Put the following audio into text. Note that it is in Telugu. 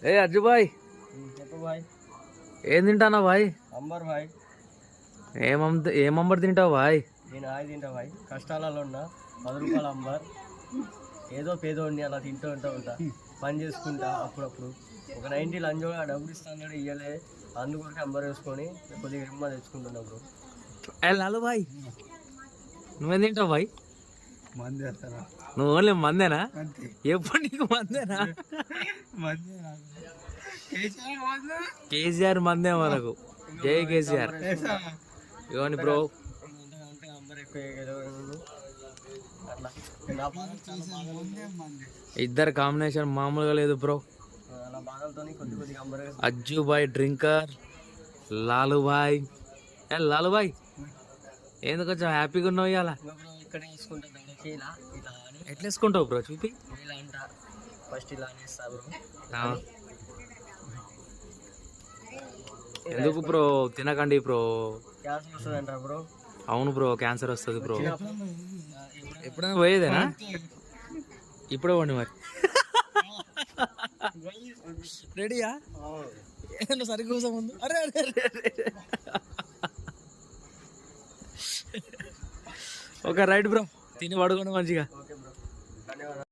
ఏ అజ్జు బాయ్, చెప్పు బాయ్. ఏం తింటానా బాయ్? అంబర్ బాయ్. ఏం అంబర్ తింటావు బాయ్? నేను ఆయి తింటా బాయ్. కష్టాలలో ఉన్నా 10 రూపాయల అంబర్. ఏదో పేదోడిని అలా తింటూ ఉంటా. పని చేసుకుంటా అప్పుడప్పుడు. ఒక 90 లంచ్ డబ్బులు ఇస్తాను ఇయ్యలే, అందుకొరకు అంబర్ వేసుకొని కొద్దిగా రిమ్మ తెచ్చుకుంటున్నా బ్రో. లాలు బాయ్, నువ్వేం తింటావు బాయ్? మంది నువ్వు ఓన్లీ మందేనా? ఎప్పుడు నీకు మందేనా? కేసీఆర్ మందే మనకు. జై కేసీఆర్. ఇవ్వండి బ్రో. అంబర్ ఎక్కువ అట్లా ఇద్దరు కాంబినేషన్ మామూలుగా లేదు బ్రో. అలా బాధలతో కొద్దిగా అంబర్ అజ్జు బాయ్ డ్రింకర్, లాలు బాయ్. లాలు బాయ్, ఎందుకు కొంచెం హ్యాపీగా ఉన్నావు ఇవాళ? ఇక్కడ వేసుకుంటా ఇలా ఇలా ఎట్లా వేసుకుంటావు బ్రో? చూపి. ఇలా అంట ఫస్ట్ ఇలా అనేస్తా బ్రో. ఎందుకు బ్రో? తినకండి బ్రో. క్యాన్సర్ వస్తుందంట బ్రో. అవును బ్రో, క్యాన్సర్ వస్తుంది బ్రో. ఎప్పుడైనా పోయేదేనా? ఇప్పుడే పోండి మరి. రెడీయా? సరిగ్గా కోసం ముందు. అరే ఓకే రైట్ బ్రో, తిని పడుకోండి మంచిగా.